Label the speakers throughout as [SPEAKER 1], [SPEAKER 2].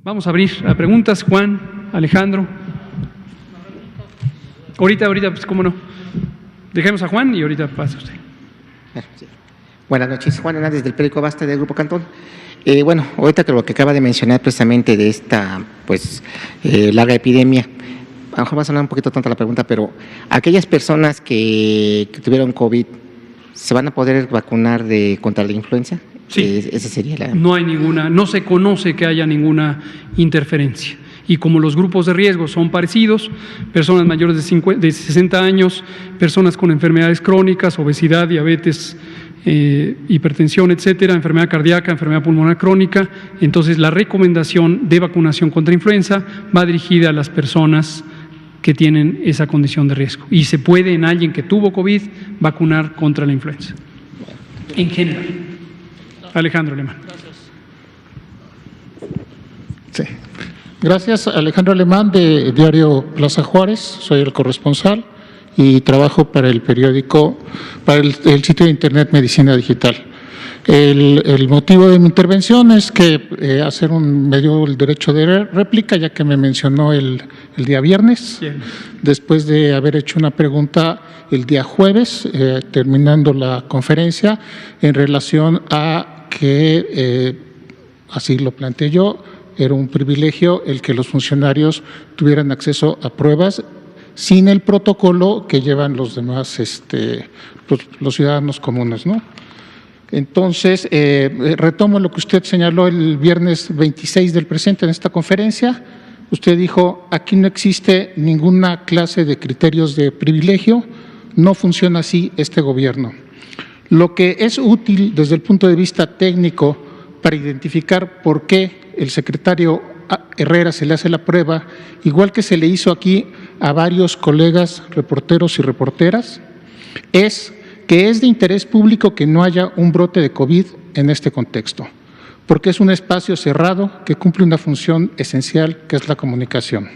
[SPEAKER 1] Vamos a abrir a preguntas. Juan, Alejandro. Ahorita, pues cómo no. Dejemos a Juan y ahorita pasa usted.
[SPEAKER 2] Sí. Buenas noches, Juan Hernández del periódico Basta del Grupo Cantón. Bueno, ahorita que lo que acaba de mencionar precisamente de esta, larga epidemia, a lo mejor va a sonar un poquito tonta la pregunta, pero aquellas personas que tuvieron COVID, ¿se van a poder vacunar contra la influenza?
[SPEAKER 1] Sí.
[SPEAKER 2] Esa sería la…
[SPEAKER 1] No se conoce que haya ninguna interferencia. Y como los grupos de riesgo son parecidos, personas mayores de 60 años, personas con enfermedades crónicas, obesidad, diabetes, hipertensión, etcétera, enfermedad cardíaca, enfermedad pulmonar crónica, entonces la recomendación de vacunación contra influenza va dirigida a las personas que tienen esa condición de riesgo. Y se puede en alguien que tuvo COVID vacunar contra la influenza, en general. Alejandro Alemán.
[SPEAKER 3] Sí. Gracias, Alejandro Alemán, de Diario Plaza Juárez, soy el corresponsal y trabajo para el periódico, para el sitio de internet Medicina Digital. El motivo de mi intervención es que me dio el derecho de réplica, ya que me mencionó el día viernes,
[SPEAKER 1] Bien.
[SPEAKER 3] Después de haber hecho una pregunta el día jueves, terminando la conferencia, en relación a que, así lo planteé yo, era un privilegio el que los funcionarios tuvieran acceso a pruebas sin el protocolo que llevan los demás, los ciudadanos comunes, ¿no? Entonces, retomo lo que usted señaló el viernes 26 del presente en esta conferencia. Usted dijo, aquí no existe ninguna clase de criterios de privilegio, no funciona así este gobierno. Lo que es útil desde el punto de vista técnico para identificar por qué el secretario Herrera se le hace la prueba, igual que se le hizo aquí a varios colegas reporteros y reporteras, es que es de interés público que no haya un brote de COVID en este contexto, porque es un espacio cerrado que cumple una función esencial, que es la comunicación.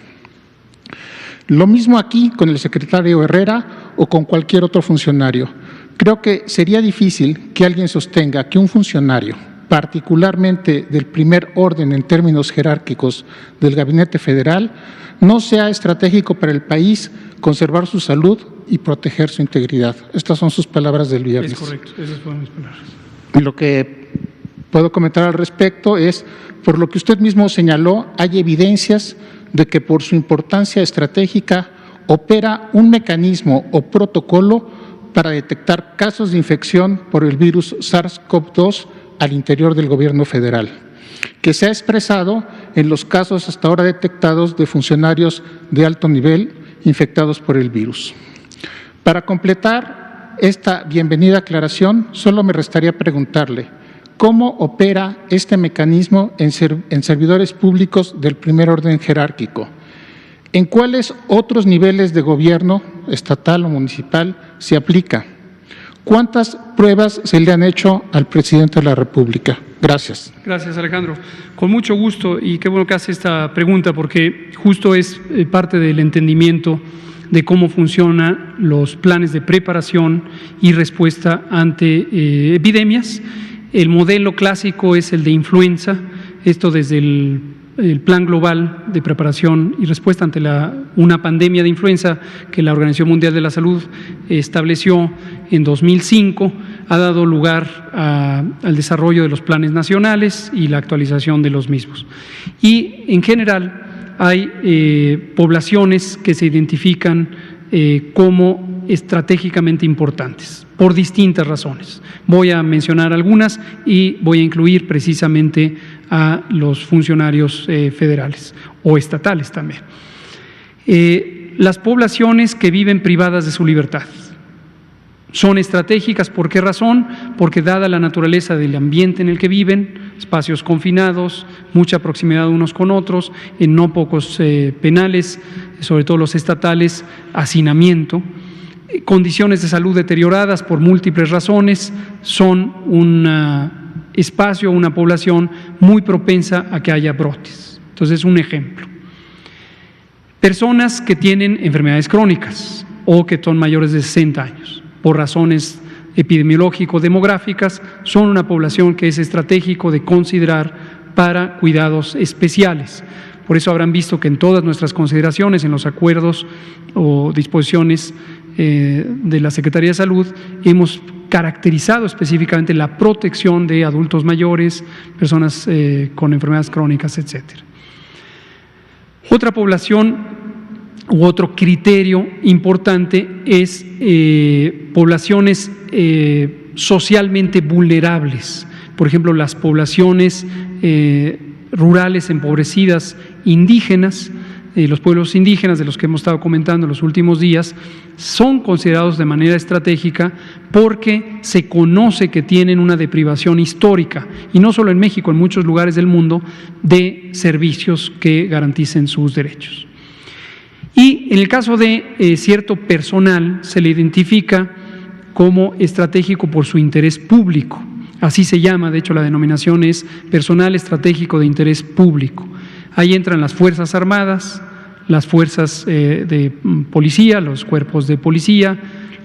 [SPEAKER 3] Lo mismo aquí con el secretario Herrera o con cualquier otro funcionario. Creo que sería difícil que alguien sostenga que un funcionario, particularmente del primer orden en términos jerárquicos del Gabinete Federal, no sea estratégico para el país conservar su salud y proteger su integridad. Estas son sus palabras del viernes.
[SPEAKER 1] Es correcto, esas fueron mis palabras.
[SPEAKER 3] Lo que puedo comentar al respecto es, por lo que usted mismo señaló, hay evidencias de que por su importancia estratégica opera un mecanismo o protocolo para detectar casos de infección por el virus SARS-CoV-2 al interior del gobierno federal, que se ha expresado en los casos hasta ahora detectados de funcionarios de alto nivel infectados por el virus. Para completar esta bienvenida aclaración, solo me restaría preguntarle, ¿cómo opera este mecanismo en servidores públicos del primer orden jerárquico? ¿En cuáles otros niveles de gobierno, estatal o municipal, se aplica? ¿Cuántas pruebas se le han hecho al presidente de la República? Gracias.
[SPEAKER 1] Gracias, Alejandro. Con mucho gusto, y qué bueno que hace esta pregunta, porque justo es parte del entendimiento de cómo funcionan los planes de preparación y respuesta ante epidemias. El modelo clásico es el de influenza, esto desde el Plan Global de Preparación y Respuesta ante una pandemia de influenza que la Organización Mundial de la Salud estableció en 2005, ha dado lugar al desarrollo de los planes nacionales y la actualización de los mismos. Y en general hay poblaciones que se identifican como estratégicamente importantes por distintas razones. Voy a mencionar algunas y voy a incluir precisamente a los funcionarios federales o estatales también. Las poblaciones que viven privadas de su libertad son estratégicas. ¿Por qué razón? Porque dada la naturaleza del ambiente en el que viven, espacios confinados, mucha proximidad unos con otros, en no pocos penales, sobre todo los estatales, hacinamiento, condiciones de salud deterioradas por múltiples razones, son un espacio, una población muy propensa a que haya brotes. Entonces, un ejemplo. Personas que tienen enfermedades crónicas o que son mayores de 60 años, por razones epidemiológico-demográficas, son una población que es estratégico de considerar para cuidados especiales. Por eso habrán visto que en todas nuestras consideraciones, en los acuerdos o disposiciones de la Secretaría de Salud, hemos caracterizado específicamente la protección de adultos mayores, personas con enfermedades crónicas, etcétera. Otra población u otro criterio importante es poblaciones socialmente vulnerables. Por ejemplo, las poblaciones rurales empobrecidas indígenas, los pueblos indígenas de los que hemos estado comentando en los últimos días, son considerados de manera estratégica porque se conoce que tienen una deprivación histórica, y no solo en México, en muchos lugares del mundo, de servicios que garanticen sus derechos. Y en el caso de cierto personal se le identifica como estratégico por su interés público. Así se llama, de hecho la denominación es personal estratégico de interés público. Ahí entran las Fuerzas Armadas, las fuerzas de policía, los cuerpos de policía,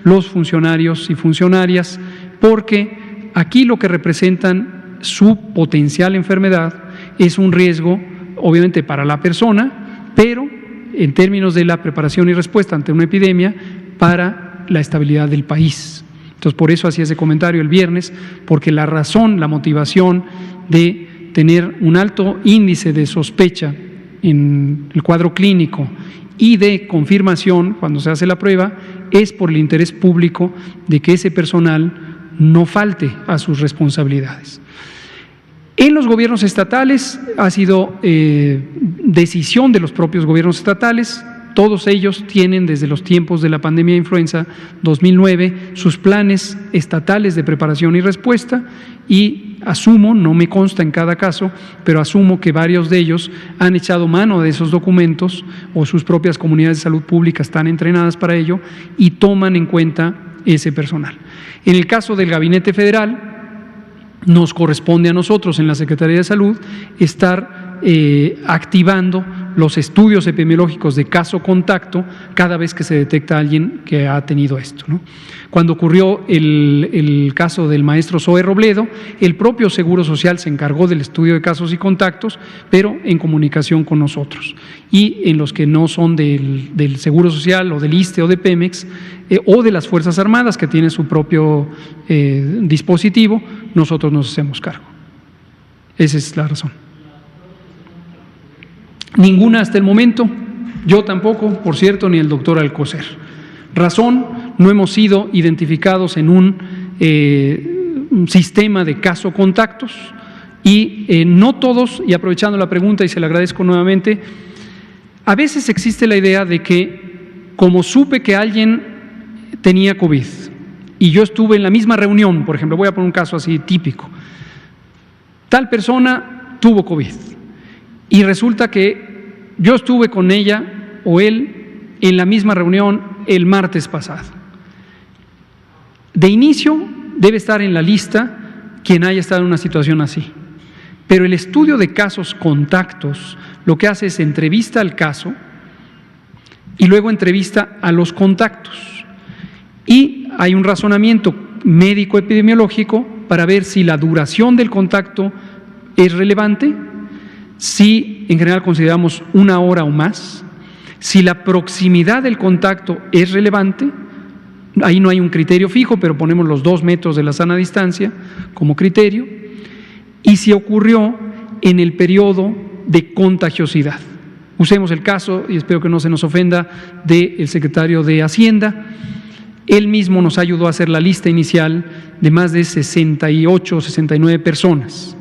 [SPEAKER 1] los funcionarios y funcionarias, porque aquí lo que representan su potencial enfermedad es un riesgo, obviamente, para la persona, pero en términos de la preparación y respuesta ante una epidemia, para la estabilidad del país. Entonces, por eso hacía ese comentario el viernes, porque la razón, la motivación de tener un alto índice de sospecha en el cuadro clínico y de confirmación cuando se hace la prueba es por el interés público de que ese personal no falte a sus responsabilidades. En los gobiernos estatales ha sido decisión de los propios gobiernos estatales. Todos ellos tienen desde los tiempos de la pandemia de influenza 2009 sus planes estatales de preparación y respuesta, y asumo, no me consta en cada caso, pero asumo que varios de ellos han echado mano de esos documentos o sus propias comunidades de salud pública están entrenadas para ello y toman en cuenta ese personal. En el caso del Gabinete Federal, nos corresponde a nosotros en la Secretaría de Salud estar activando los estudios epidemiológicos de caso-contacto cada vez que se detecta a alguien que ha tenido esto, ¿no? Cuando ocurrió el caso del maestro Zoe Robledo, el propio Seguro Social se encargó del estudio de casos y contactos, pero en comunicación con nosotros. Y en los que no son del Seguro Social o del ISSSTE o de Pemex o de las Fuerzas Armadas, que tienen su propio dispositivo, nosotros nos hacemos cargo. Esa es la razón. Ninguna hasta el momento, yo tampoco, por cierto, ni el doctor Alcocer. Razón, no hemos sido identificados en un sistema de caso-contactos y no todos, y aprovechando la pregunta y se la agradezco nuevamente, a veces existe la idea de que como supe que alguien tenía COVID y yo estuve en la misma reunión, por ejemplo, voy a poner un caso así típico, tal persona tuvo COVID. Y resulta que yo estuve con ella o él en la misma reunión el martes pasado. De inicio debe estar en la lista quien haya estado en una situación así. Pero el estudio de casos contactos lo que hace es entrevista al caso y luego entrevista a los contactos. Y hay un razonamiento médico epidemiológico para ver si la duración del contacto es relevante, si en general consideramos 1 hora o más, si la proximidad del contacto es relevante, ahí no hay un criterio fijo, pero ponemos los 2 metros de la sana distancia como criterio, y si ocurrió en el periodo de contagiosidad. Usemos el caso, y espero que no se nos ofenda, del secretario de Hacienda. Él mismo nos ayudó a hacer la lista inicial de más de 68 o 69 personas,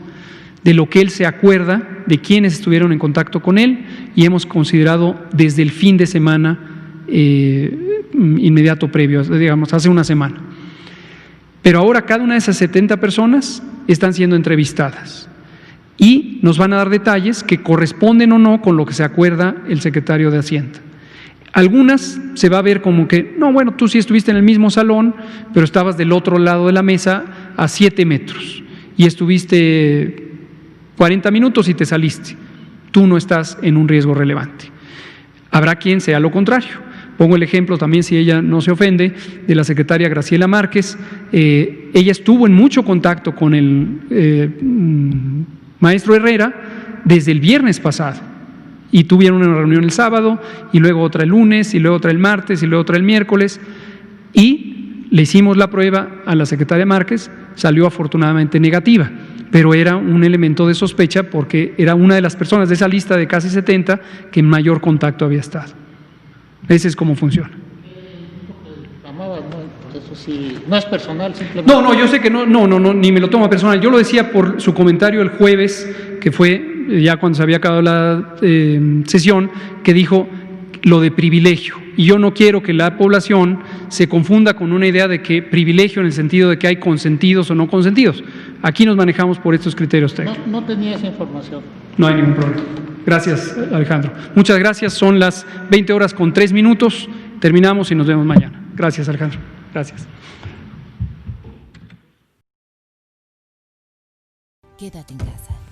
[SPEAKER 1] de lo que él se acuerda de quienes estuvieron en contacto con él, y hemos considerado desde el fin de semana inmediato previo, digamos, hace una semana. Pero ahora cada una de esas 70 personas están siendo entrevistadas y nos van a dar detalles que corresponden o no con lo que se acuerda el secretario de Hacienda. Algunas se va a ver como que, no, bueno, tú sí estuviste en el mismo salón, pero estabas del otro lado de la mesa a 7 metros y estuviste 40 minutos y te saliste. Tú no estás en un riesgo relevante. Habrá quien sea lo contrario. Pongo el ejemplo también, si ella no se ofende, de la secretaria Graciela Márquez. Ella estuvo en mucho contacto con el maestro Herrera desde el viernes pasado. Y tuvieron una reunión el sábado, y luego otra el lunes, y luego otra el martes, y luego otra el miércoles. Y le hicimos la prueba a la secretaria Márquez, salió afortunadamente negativa, pero era un elemento de sospecha porque era una de las personas de esa lista de casi 70 que en mayor contacto había estado. Ese es cómo funciona.
[SPEAKER 3] Eso sí, no es personal, simplemente.
[SPEAKER 1] No, yo sé que no, ni me lo tomo personal. Yo lo decía por su comentario el jueves, que fue ya cuando se había acabado la sesión, que dijo lo de privilegio. Y yo no quiero que la población se confunda con una idea de que privilegio en el sentido de que hay consentidos o no consentidos. Aquí nos manejamos por estos criterios técnicos.
[SPEAKER 3] No tenía esa información.
[SPEAKER 1] No hay ningún problema. Gracias, Alejandro. Muchas gracias. Son las 20:03. Terminamos y nos vemos mañana. Gracias, Alejandro. Gracias.
[SPEAKER 4] Quédate en casa.